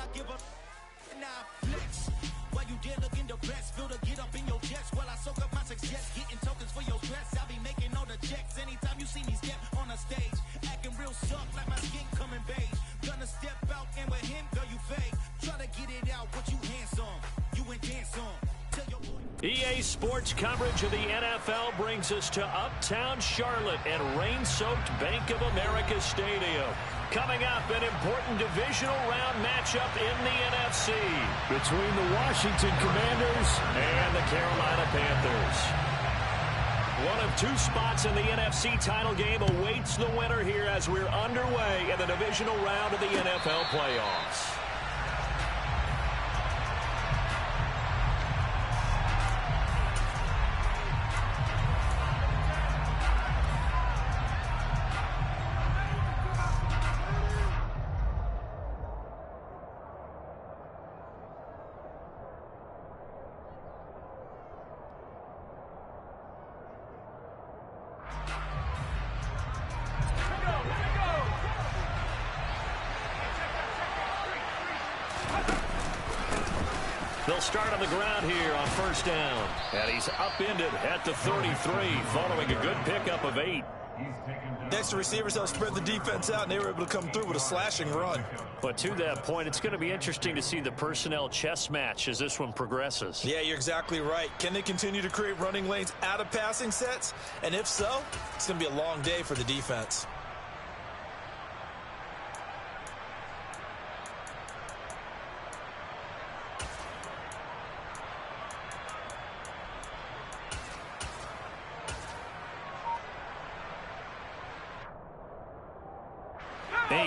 I give up. Now flex. While you dare look in the best, feel to get up in your chest. While I soak up my success, getting tokens for your stress. I'll be making all the checks anytime you see me step on a stage. Acting real soft like my skin coming beige. Gonna step out and with him, girl, you fake. Try to get it out, what you handsome. You and dance on. EA Sports coverage of the NFL brings us to Uptown Charlotte at rain-soaked Bank of America Stadium. Coming up, an important divisional round matchup in the NFC between the Washington Commanders and the Carolina Panthers. One of two spots in the NFC title game awaits the winner here as we're underway in the divisional round of the NFL playoffs. They'll start on the ground here on first down. And he's upended at the 33 following a good pickup of 8. Next to receivers, they'll spread the defense out, and they were able to come through with a slashing run. But to that point, it's going to be interesting to see the personnel chess match as this one progresses. Yeah, you're exactly right. Can they continue to create running lanes out of passing sets? And if so, it's going to be a long day for the defense.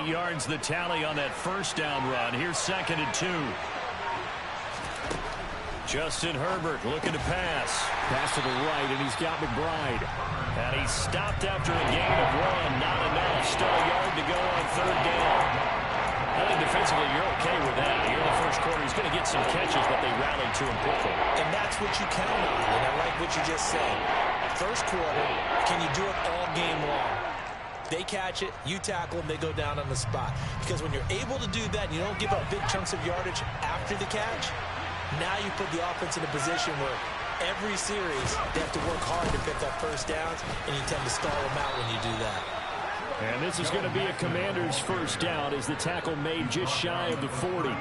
Yards the tally on that first down run. Here's 2nd and 2. Justin Herbert looking to pass. Pass to the right, and he's got McBride. And he's stopped after a gain of 1. Not enough. Still a yard to go on 3rd down. I think defensively you're okay with that. Here in the first quarter, he's going to get some catches, but they rallied to him quickly. And that's what you count on, and I like what you just said. First quarter, can you do it all game long? They catch it, you tackle them, they go down on the spot. Because when you're able to do that, you don't give up big chunks of yardage after the catch, now you put the offense in a position where every series they have to work hard to pick up first downs, and you tend to stall them out when you do that. And this is going to be a Commanders first down as the tackle made just shy of the 40.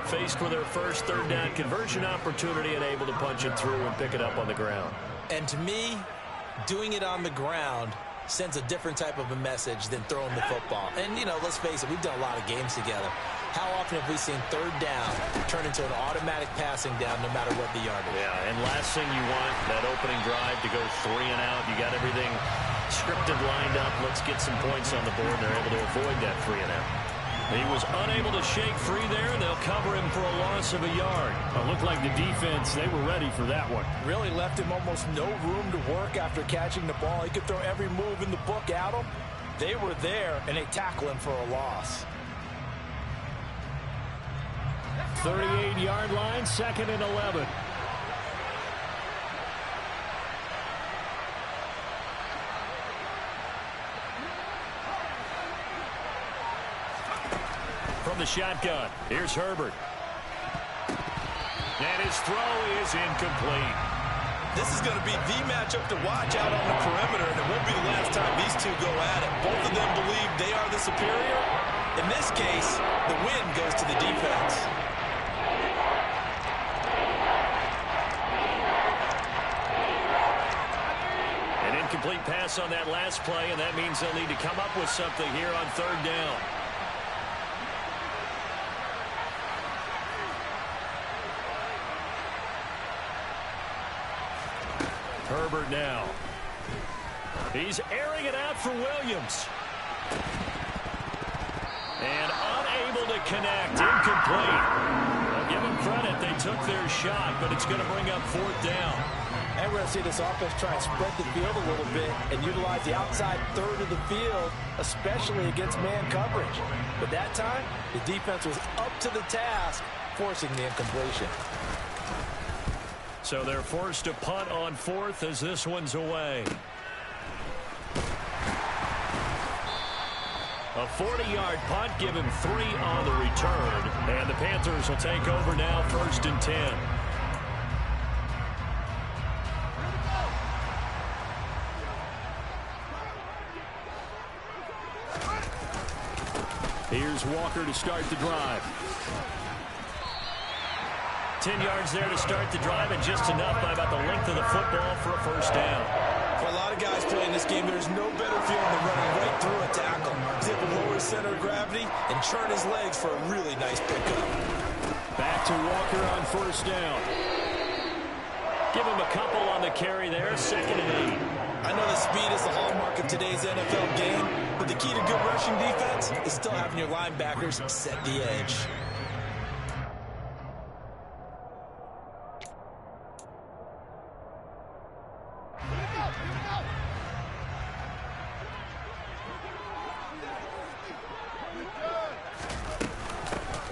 Faced with their first 3rd down conversion opportunity and able to punch it through and pick it up on the ground. And to me, doing it on the ground sends a different type of a message than throwing the football. And, you know, let's face it, we've done a lot of games together. How often have we seen 3rd down turn into an automatic passing down no matter what the yardage? Yeah, and last thing you want, that opening drive to go 3 and out. You got everything scripted, lined up. Let's get some points on the board. They're able to avoid that 3 and out. He was unable to shake free there, and they'll cover him for a loss of a yard. It looked like the defense, they were ready for that one. Really left him almost no room to work after catching the ball. He could throw every move in the book at him. They were there, and they tackle him for a loss. 38-yard line, 2nd and 11. From the shotgun, here's Herbert. And his throw is incomplete. This is going to be the matchup to watch out on the perimeter, and it won't be the last time these two go at it. Both of them believe they are the superior. In this case, the win goes to the defense. An incomplete pass on that last play, and that means they'll need to come up with something here on 3rd down. Herbert now. He's airing it out for Williams. And unable to connect. Incomplete. I'll give them credit. They took their shot, but it's going to bring up 4th down. And we're going to see this offense try and spread the field a little bit and utilize the outside 3rd of the field, especially against man coverage. But that time, the defense was up to the task, forcing the incompletion. So they're forced to punt on 4th as this one's away. A 40-yard punt, give him 3 on the return. And the Panthers will take over now, 1st and 10. Here's Walker to start the drive. 10 yards there to start the drive, and just enough by about the length of the football for a 1st down. For a lot of guys playing this game, there's no better feeling than running right through a tackle. Zip him lower his center of gravity and churn his legs for a really nice pickup. Back to Walker on 1st down. Give him a couple on the carry there, 2nd and 8. I know that speed is the hallmark of today's NFL game, but the key to good rushing defense is still having your linebackers set the edge.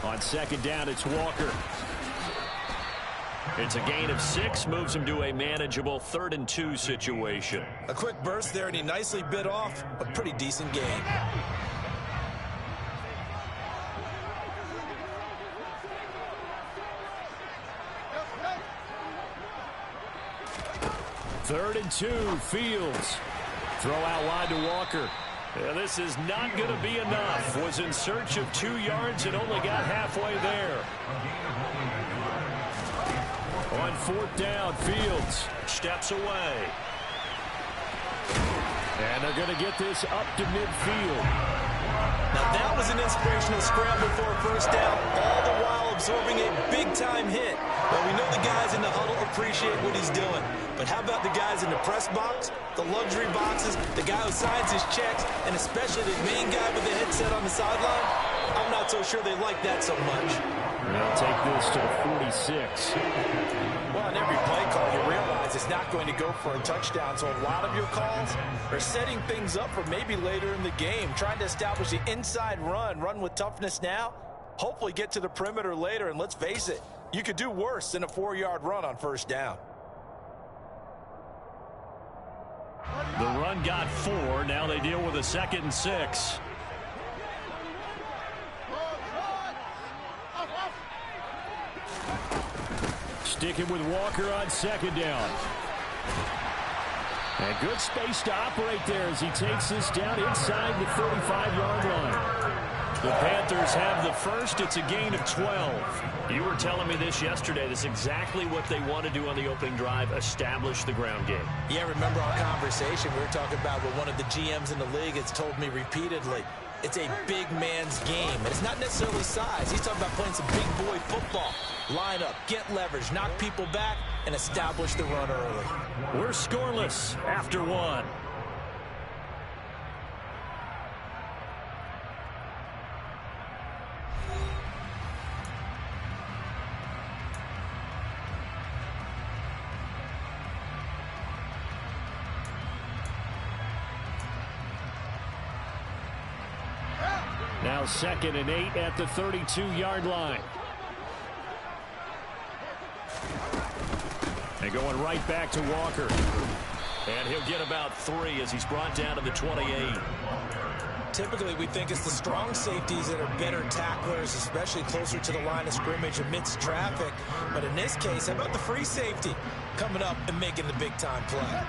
On 2nd down, it's Walker. It's a gain of 6, moves him to a manageable 3rd and 2 situation. A quick burst there, and he nicely bit off a pretty decent gain. Third and 2, Fields. Throw out wide to Walker. Yeah, this is not going to be enough. Was in search of 2 yards and only got halfway there. On 4th down, Fields steps away. And they're going to get this up to midfield. Now that was an inspirational scramble for a 1st down, all the while absorbing a big-time hit. Well, we know the guys in the huddle appreciate what he's doing. But how about the guys in the press box, the luxury boxes, the guy who signs his checks, and especially the main guy with the headset on the sideline? I'm not so sure they like that so much. They'll take this to the 46. Well, on every play call, you realize it's not going to go for a touchdown, so a lot of your calls are setting things up for maybe later in the game, trying to establish the inside run with toughness now, hopefully get to the perimeter later, and let's face it, you could do worse than a 4-yard run on 1st down. The run got 4. Now they deal with a 2nd and 6. Sticking with Walker on 2nd down. And good space to operate there as he takes this down inside the 35-yard line. The Panthers have the first. It's a gain of 12. You were telling me this yesterday. This is exactly what they want to do on the opening drive, establish the ground game. Yeah, remember our conversation? We were talking about what one of the GMs in the league has told me repeatedly. It's a big man's game, and it's not necessarily size. He's talking about playing some big boy football. Line up, get leverage, knock people back, and establish the run early. We're scoreless after 1. Now 2nd and 8 at the 32-yard line. And going right back to Walker. And he'll get about 3 as he's brought down to the 28. Typically, we think it's the strong safeties that are better tacklers, especially closer to the line of scrimmage amidst traffic. But in this case, how about the free safety coming up and making the big-time play?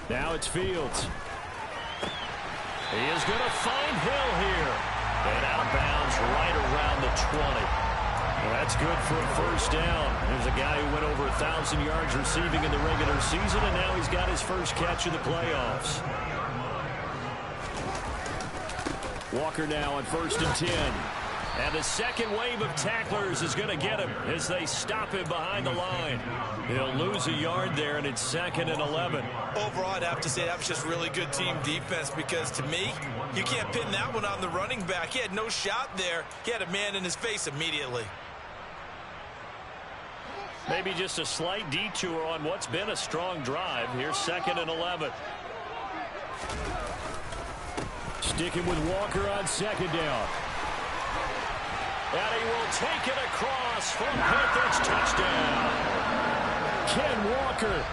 Now it's Fields. He is going to find Hill here. And out of bounds right around the 20. Well, that's good for a 1st down. There's a guy who went over 1,000 yards receiving in the regular season, and now he's got his first catch of the playoffs. Walker now on 1st and 10. And the second wave of tacklers is going to get him as they stop him behind the line. He'll lose a yard there, and it's 2nd and 11. Overall, I'd have to say that was just really good team defense because, to me, you can't pin that one on the running back. He had no shot there. He had a man in his face immediately. Maybe just a slight detour on what's been a strong drive. Here's 2nd and 11. Sticking with Walker on 2nd down. And he will take it across for Panthers touchdown. Ken Walker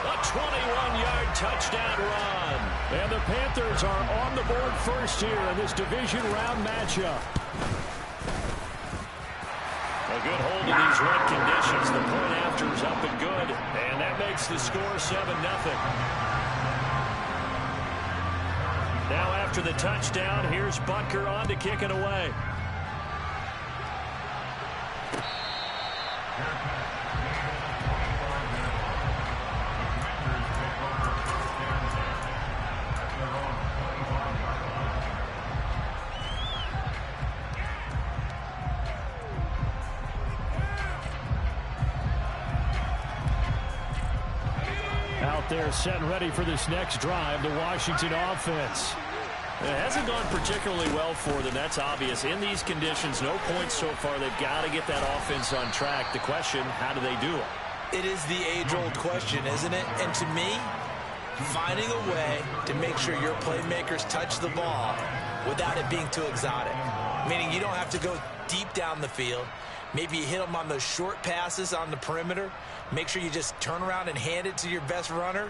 A 21-yard touchdown run. And the Panthers are on the board first here in this division round matchup. A good hold of these wet conditions. The point after is up and good. And that makes the score 7-0. Now after the touchdown, here's Butker on to kick it away. They're set and ready for this next drive, the Washington offense. It hasn't gone particularly well for them. That's obvious. In these conditions, no points so far. They've got to get that offense on track. The question, how do they do it? It is the age-old question, isn't it? And to me, finding a way to make sure your playmakers touch the ball without it being too exotic. Meaning you don't have to go deep down the field. Maybe you hit them on those short passes on the perimeter. Make sure you just turn around and hand it to your best runner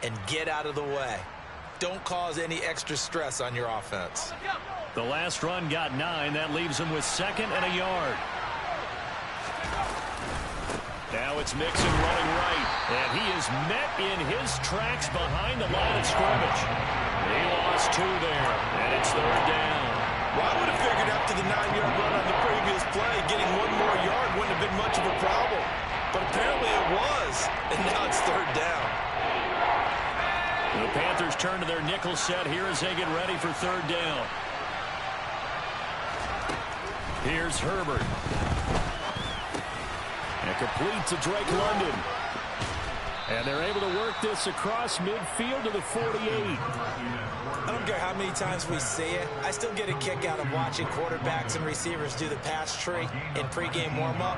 and get out of the way. Don't cause any extra stress on your offense. The last run got 9. That leaves them with 2nd and a yard. Now it's Mixon running right. And he is met in his tracks behind the line of scrimmage. He lost 2 there. And it's 3rd down. Well, I would have figured after the 9-yard run on the previous play, getting 1 more yard wouldn't have been much of a problem. But apparently it was, and now it's 3rd down. The Panthers turn to their nickel set here as they get ready for 3rd down. Here's Herbert. And complete to Drake London. And they're able to work this across midfield to the 48. I don't care how many times we see it. I still get a kick out of watching quarterbacks and receivers do the pass tree in pregame warm-up.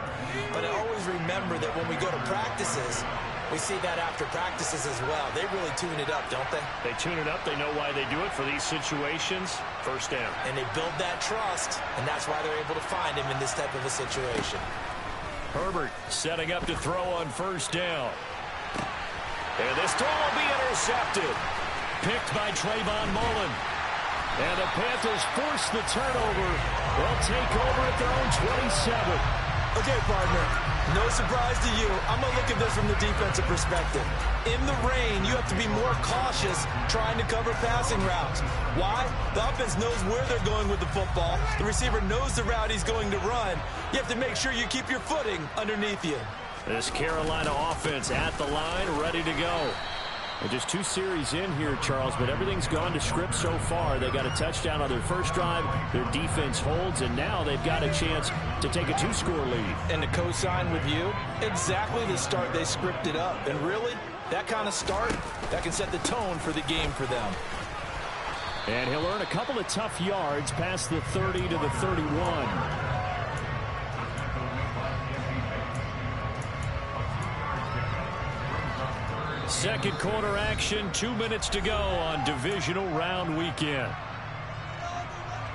But I always remember that when we go to practices, we see that after practices as well. They really tune it up, don't they? They tune it up. They know why they do it for these situations. 1st down. And they build that trust, and that's why they're able to find him in this type of a situation. Herbert setting up to throw on 1st down. And this throw will be intercepted. Picked by Trayvon Mullen. And the Panthers force the turnover. They'll take over at their own 27. Okay, partner. No surprise to you. I'm going to look at this from the defensive perspective. In the rain, you have to be more cautious trying to cover passing routes. Why? The offense knows where they're going with the football. The receiver knows the route he's going to run. You have to make sure you keep your footing underneath you. This Carolina offense at the line, ready to go. Well, just 2 series in here, Charles, but everything's gone to script so far. They got a touchdown on their first drive. Their defense holds, and now they've got a chance to take a 2-score lead. And to co-sign with you, exactly the start they scripted up. And really, that kind of start, that can set the tone for the game for them. And he'll earn a couple of tough yards past the 30 to the 31. Second quarter action, 2 minutes to go on divisional round weekend.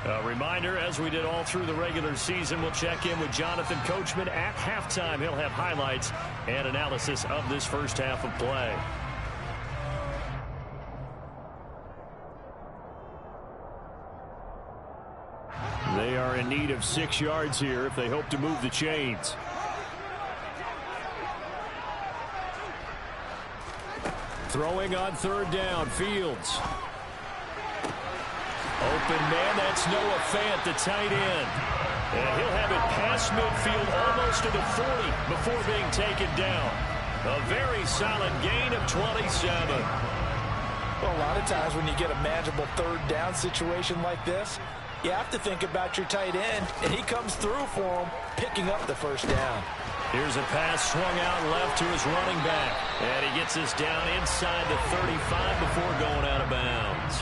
A reminder, as we did all through the regular season, we'll check in with Jonathan Coachman at halftime. He'll have highlights and analysis of this first half of play. They are in need of 6 yards here if they hope to move the chains. Throwing on 3rd down, Fields. Open man, that's Noah Fant, the tight end. And he'll have it past midfield almost to the 40 before being taken down. A very solid gain of 27. Well, a lot of times when you get a manageable 3rd down situation like this, you have to think about your tight end, and he comes through for him, picking up the 1st down. Here's a pass swung out left to his running back. And he gets us down inside the 35 before going out of bounds.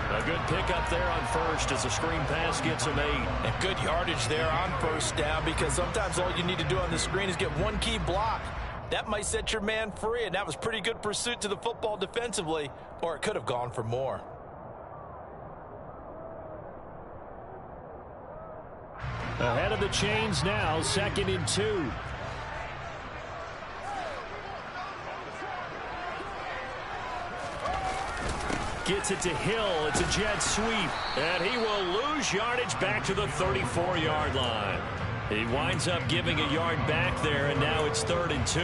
A good pickup there on 1st as the screen pass gets him 8. And good yardage there on 1st down, because sometimes all you need to do on the screen is get 1 key block. That might set your man free, and that was pretty good pursuit to the football defensively, or it could have gone for more. Ahead of the chains now, 2nd and 2. Gets it to Hill. It's a jet sweep. And he will lose yardage back to the 34-yard line. He winds up giving a yard back there, and now it's 3rd and 2.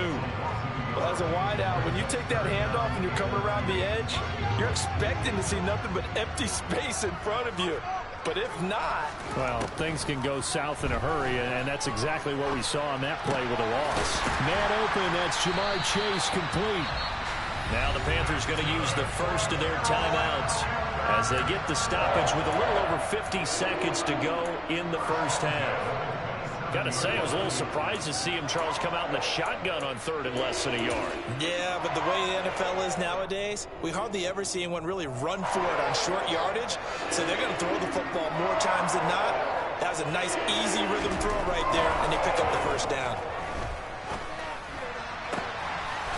Well, as a wideout, when you take that handoff and you're coming around the edge, you're expecting to see nothing but empty space in front of you. But if not... Well, things can go south in a hurry, and that's exactly what we saw on that play with a loss. Man open, that's Ja'Marr Chase complete. Now the Panthers going to use the first of their timeouts as they get the stoppage with a little over 50 seconds to go in the first half. Got to say, I was a little surprised to see him, Charles, come out in the shotgun on 3rd and less than a yard. Yeah, but the way the NFL is nowadays, we hardly ever see anyone really run for it on short yardage. So they're going to throw the football more times than not. That was a nice, easy rhythm throw right there, and they pick up the first down.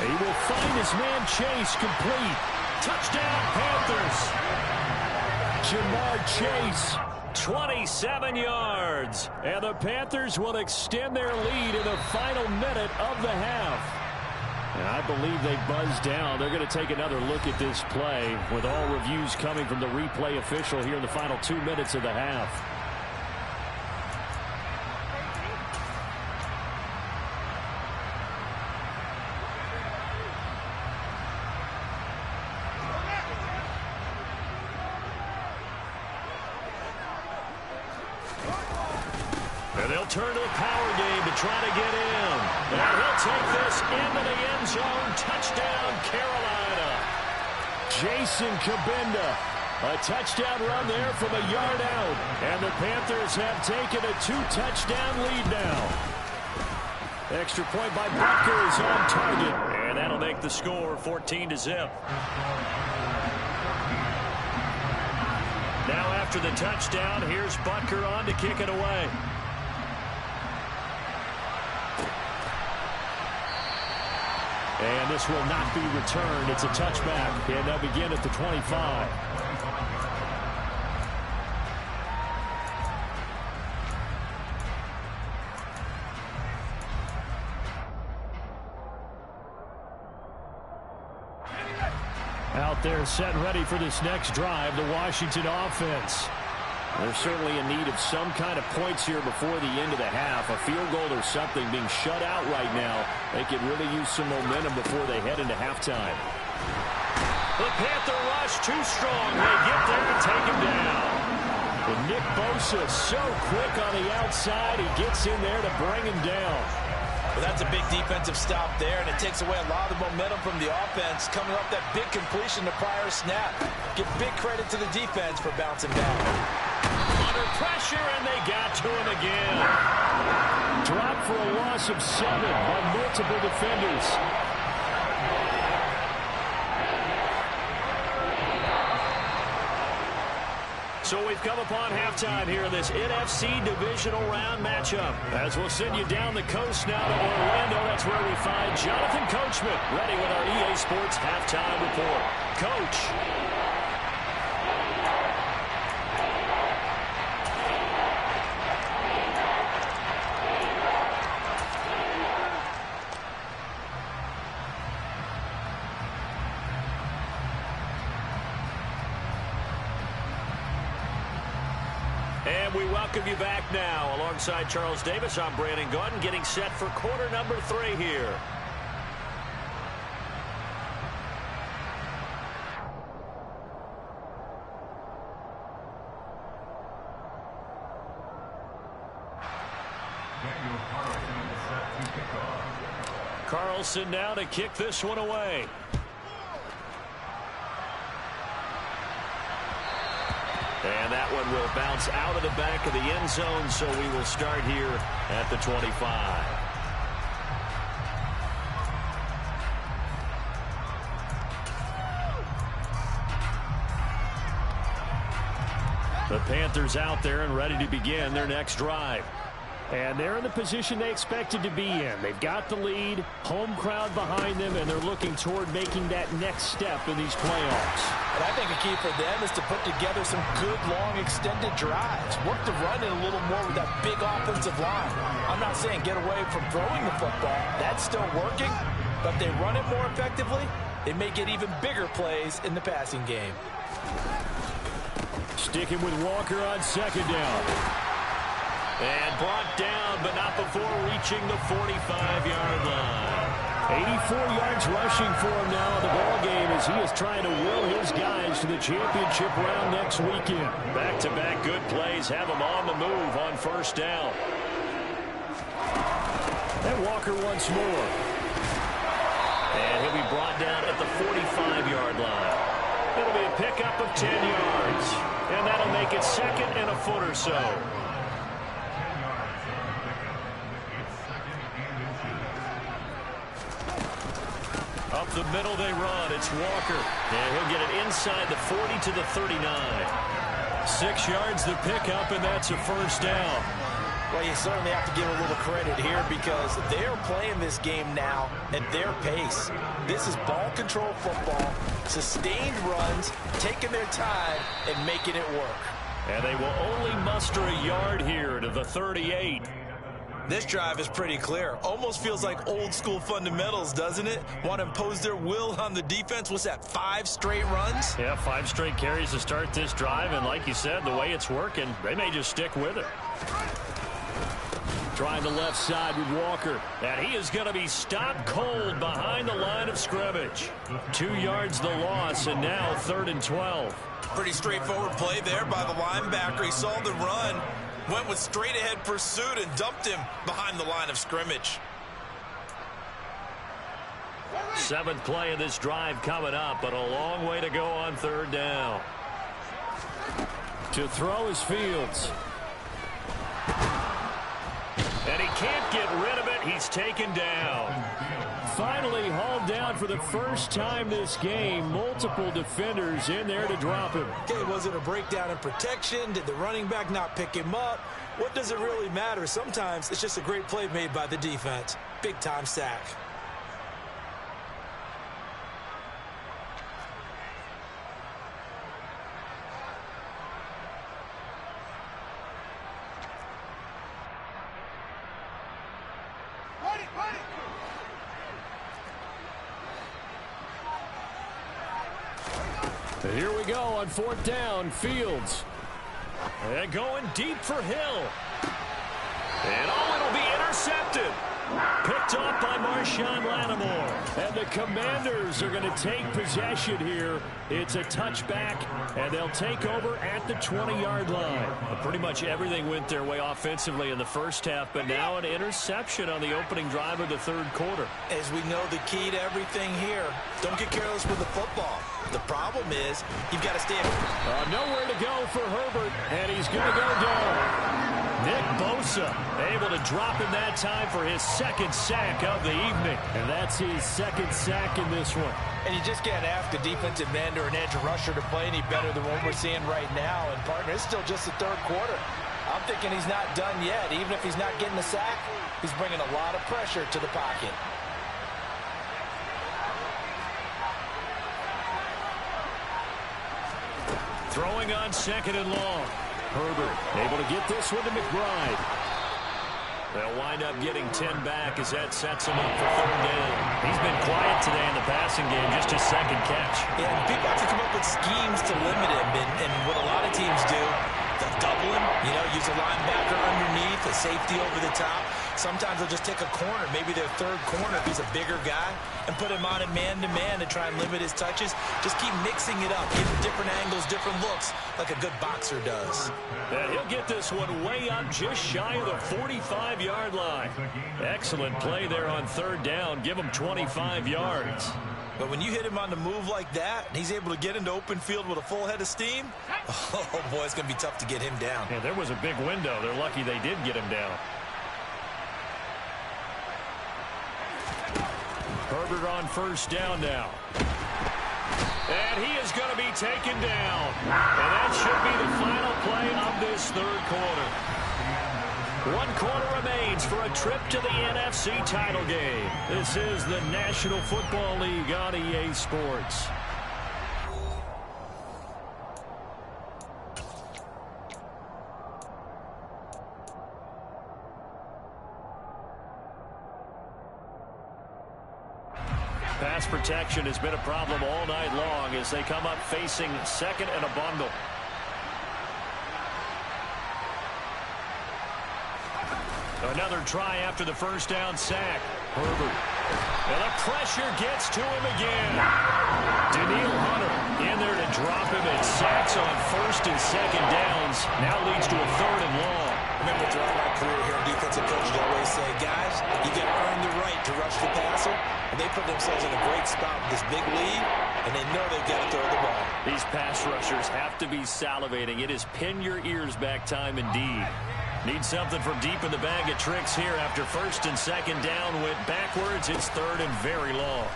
He will find his man Chase complete. Touchdown, Panthers. Ja'Marr Chase. 27 yards, and the Panthers will extend their lead in the final minute of the half. And I believe they buzzed down. They're going to take another look at this play with all reviews coming from the replay official here in the final 2 minutes of the half. Turn to the power game to try to get in. And he'll take this into the end zone. Touchdown, Carolina. Jason Kabinda. A touchdown run there from a yard out. And the Panthers have taken a 2-touchdown lead now. Extra point by Butker is on target. And that'll make the score 14-0. Now after the touchdown, here's Butker on to kick it away. And this will not be returned. It's a touchback, and they'll begin at the 25. Out there set and ready for this next drive, the Washington offense. They're certainly in need of some kind of points here before the end of the half. A field goal or something being shut out right now. They could really use some momentum before they head into halftime. The Panther rush too strong. They get there and take him down. But Nick Bosa so quick on the outside. He gets in there to bring him down. Well, that's a big defensive stop there, and it takes away a lot of the momentum from the offense coming off that big completion the prior snap. Give big credit to the defense for bouncing back. Under pressure, and they got to him again. Dropped for a loss of 7 by multiple defenders. So we've come upon halftime here in this NFC divisional round matchup. As we'll send you down the coast now to Orlando, that's where we find Jonathan Coachman ready with our EA Sports halftime report. Coach. And we welcome you back now. Alongside Charles Davis, I'm Brandon Gaudin, getting set for quarter number 3 here. Carlson now to kick this one away. And that one will bounce out of the back of the end zone, so we will start here at the 25. The Panthers out there and ready to begin their next drive. And they're in the position they expected to be in. They've got the lead, home crowd behind them, and they're looking toward making that next step in these playoffs. And I think a key for them is to put together some good, long, extended drives. Work the run in a little more with that big offensive line. I'm not saying get away from throwing the football. That's still working. But if they run it more effectively, They may get even bigger plays in the passing game. Sticking with Walker on second down. And brought down, but not before reaching the 45-yard line. 84 yards rushing for him now in the ballgame as he is trying to will his guys to the championship round next weekend. Back-to-back good plays have him on the move on first down. And Walker once more. And he'll be brought down at the 45-yard line. It'll be a pickup of 10 yards. And that'll make it second and a foot or so. Up the middle they run. It's Walker. And he'll get it inside the 40 to the 39. 6 yards the pickup, and that's a first down. Well, you certainly have to give a little credit here because they're playing this game now at their pace. This is ball control football, sustained runs, taking their time and making it work. And they will only muster a yard here to the 38. This drive is pretty clear. Almost feels like old school fundamentals, doesn't it? Want to impose their will on the defense. What's that, 5 straight runs? Yeah, 5 straight carries to start this drive. And like you said, the way it's working, they may just stick with it. Trying the left side with Walker. And he is going to be stopped cold behind the line of scrimmage. 2 yards the loss, and now 3rd and 12. Pretty straightforward play there by the linebacker. He saw the run, went with straight-ahead pursuit, and dumped him behind the line of scrimmage. 7th play of this drive coming up, but a long way to go on 3rd down. To throw is Fields. And he can't get rid of it. He's taken down. Finally hauled down for the first time this game. Multiple defenders in there to drop him. Okay, was it a breakdown in protection? Did the running back not pick him up? What does it really matter? Sometimes it's just a great play made by the defense. Big-time sack. Here we go on 4th down. Fields. And going deep for Hill. And it'll be intercepted. Picked off by Marshawn Lattimore. And the Commanders are going to take possession here. It's a touchback, and they'll take over at the 20-yard line. Pretty much everything went their way offensively in the first half, but now an interception on the opening drive of the 3rd quarter. As we know, the key to everything here, don't get careless with the football. The problem is you've got to stay. Nowhere to go for Herbert, and he's going to go down. Nick Bosa able to drop him that time for his 2nd sack of the evening. And that's his 2nd sack in this one. And you just can't ask a defensive end or an edge rusher to play any better than what we're seeing right now. And, partner, it's still just the 3rd quarter. I'm thinking he's not done yet. Even if he's not getting the sack, he's bringing a lot of pressure to the pocket. Throwing on 2nd and long. Herbert able to get this one to McBride. They'll wind up getting 10 back as that sets him up for 3rd down. He's been quiet today in the passing game, just his 2nd catch. Yeah, people have to come up with schemes to limit him, and what a lot of teams do, they'll double him, use a linebacker underneath, a safety over the top. Sometimes they'll just take a corner, maybe their 3rd corner if he's a bigger guy, and put him on a man-to-man to try and limit his touches. Just keep mixing it up, give him different angles, different looks, like a good boxer does. And he'll get this one way up just shy of the 45-yard line. Excellent play there on 3rd down. Give him 25 yards. But when you hit him on the move like that, and he's able to get into open field with a full head of steam, oh, boy, it's going to be tough to get him down. Yeah, there was a big window. They're lucky they did get him down. Herbert on 1st down now. And he is going to be taken down. And that should be the final play of this 3rd quarter. 1 quarter remains for a trip to the NFC title game. This is the National Football League on EA Sports. pass protection has been a problem all night long as they come up facing second and a bundle. Another try after the first down sack. Herbert. And the pressure gets to him again. Danielle Hunter in there to drop him, and sacks on first and second downs. Now leads to a third and long. Remember, throughout my career here, defensive coaches always say, guys, you got to earn the right to rush the passer. And they put themselves in a great spot with this big lead, and they know they've got to throw the ball. These pass rushers have to be salivating. It is pin your ears back time indeed. Need something from deep in the bag of tricks here after first and second down went backwards. It's third and very long.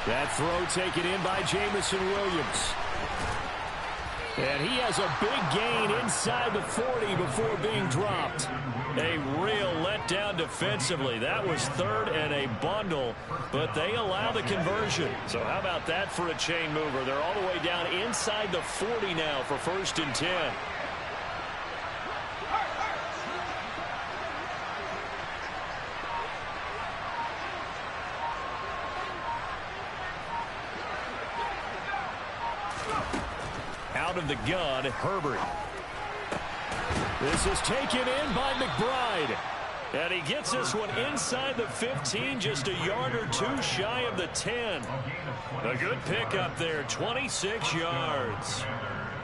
That throw taken in by Jamison Williams. And he has a big gain inside the 40 before being dropped. A real letdown defensively. That was third and a bundle, but they allow the conversion. So how about that for a chain mover? They're all the way down inside the 40 now for first and 10. Out of the gun, Herbert. This is taken in by McBride. And he gets this one inside the 15, just a yard or two shy of the 10. A good pickup there, 26 yards.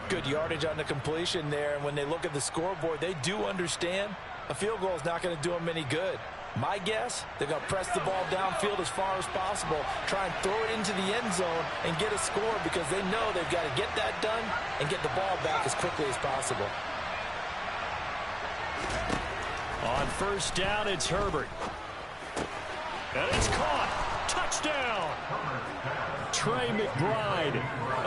Good yardage on the completion there. And when they look at the scoreboard, they do understand a field goal is not going to do them any good. My guess, they're going to press the ball downfield as far as possible, try and throw it into the end zone and get a score because they know they've got to get that done and get the ball back as quickly as possible. On first down, it's Herbert. And it's caught. Touchdown. Trey McBride.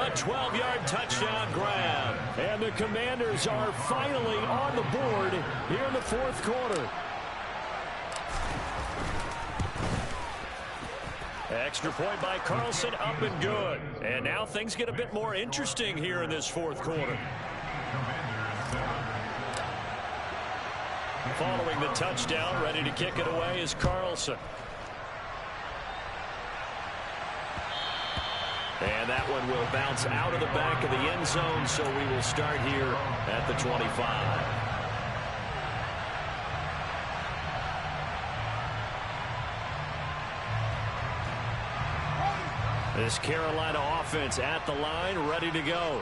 A 12-yard touchdown grab. And the Commanders are finally on the board here in the fourth quarter. Extra point by Carlson, up and good. And now things get a bit more interesting here in this fourth quarter. Following the touchdown, ready to kick it away is Carlson. And that one will bounce out of the back of the end zone, so we will start here at the 25. This Carolina offense at the line, ready to go.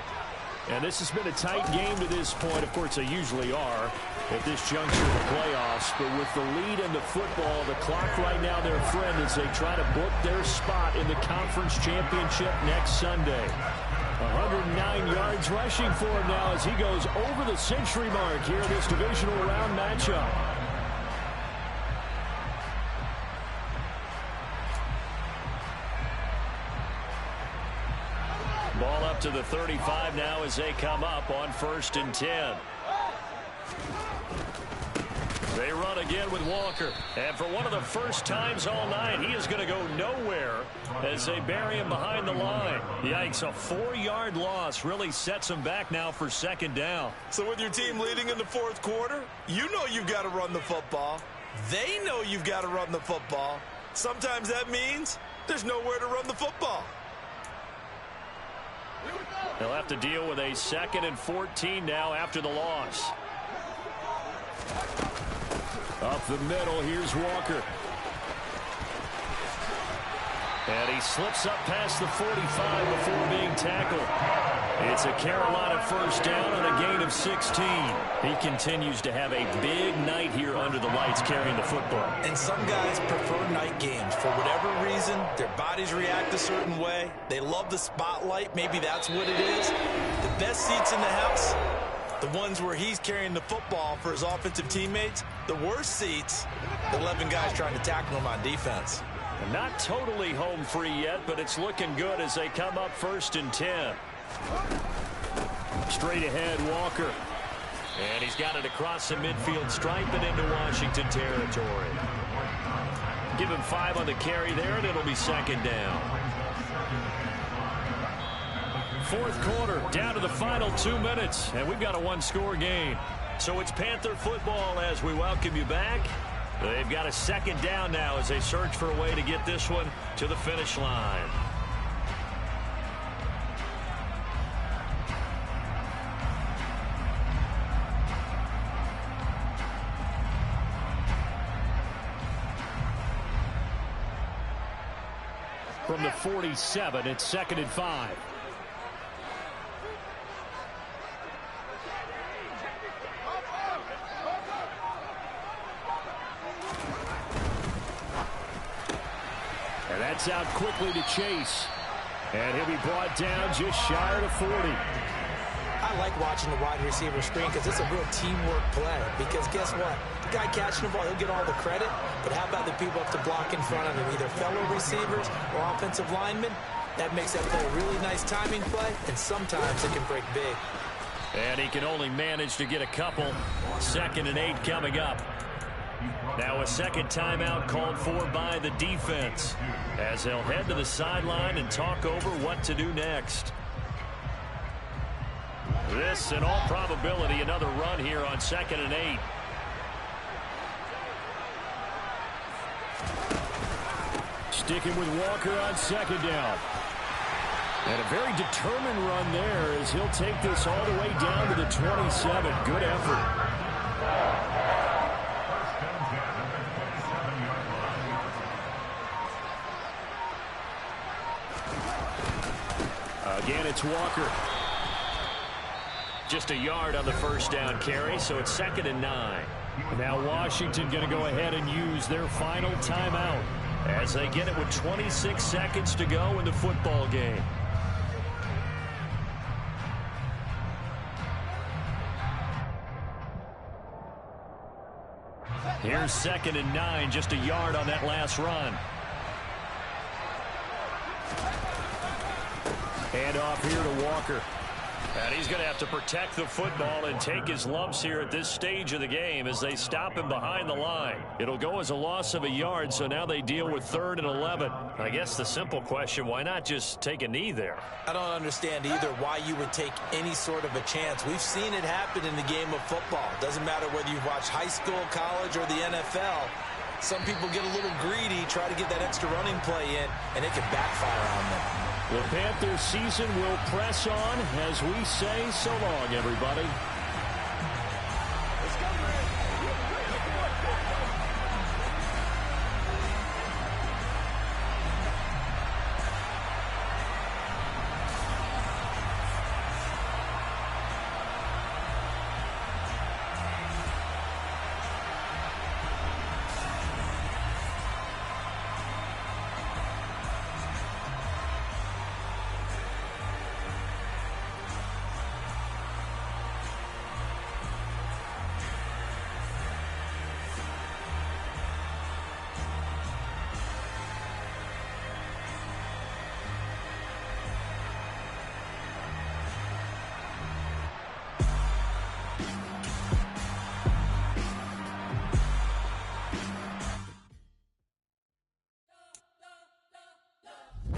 And this has been a tight game to this point. Of course, they usually are at this juncture of the playoffs. But with the lead in the football, the clock right now, their friend, as they try to book their spot in the conference championship next Sunday. 109 yards rushing for him now as he goes over the century mark here in this divisional round matchup. Ball up to the 35 now as they come up on first and 10. They run again with Walker. And for one of the first times all night, he is going to go nowhere as they bury him behind the line. Yikes, a 4-yard loss really sets him back now for second down. So with your team leading in the fourth quarter, you know you've got to run the football. They know you've got to run the football. Sometimes that means there's nowhere to run the football. They'll have to deal with a 2nd and 14 now after the loss. Up the middle, here's Walker. And he slips up past the 45 before being tackled. It's a Carolina first down on a gain of 16. He continues to have a big night here under the lights carrying the football. And some guys prefer night games. For whatever reason, their bodies react a certain way. They love the spotlight. Maybe that's what it is. The best seats in the house, the ones where he's carrying the football for his offensive teammates. The worst seats, the 11 guys trying to tackle him on defense. Not totally home free yet, but it's looking good as they come up first and 10. Straight ahead, Walker. And he's got it across the midfield stripe and into Washington territory. Give him 5 on the carry there, and it'll be second down. Fourth quarter, down to the final 2 minutes, and we've got a 1-score game. So it's Panther football as we welcome you back They've got a second down now as they search for a way to get this one to the finish line. From the 47, it's 2nd and 5. And that's out quickly to Chase. And he'll be brought down just shy of the 40. I like watching the wide receiver screen because it's a real teamwork play. Because guess what? The guy catching the ball, he'll get all the credit. But how about the people up to block in front of him, either fellow receivers or offensive linemen? That makes that play a really nice timing play, and sometimes it can break big. And he can only manage to get a couple. 2nd and 8 coming up. Now a second timeout called for by the defense as they'll head to the sideline and talk over what to do next. This, in all probability, another run here on 2nd and 8. Sticking with Walker on 2nd down. And a very determined run there as he'll take this all the way down to the 27. Good effort. Again, it's Walker. Just a yard on the first down carry, so it's 2nd and 9. Now Washington going to go ahead and use their final timeout as they get it with 26 seconds to go in the football game. Here's 2nd and 9, just a yard on that last run. Hand off here to Walker. And he's going to have to protect the football and take his lumps here at this stage of the game as they stop him behind the line. It'll go as a loss of a yard, so now they deal with 3rd and 11. I guess the simple question, why not just take a knee there? I don't understand either why you would take any sort of a chance. We've seen it happen in the game of football. Doesn't matter whether you've watched high school, college, or the NFL. Some people get a little greedy, try to get that extra running play in, and it can backfire on them. The Panthers season will press on as we say so long, everybody.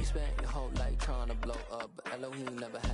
Spent your whole life trying to blow up, but Elohim never had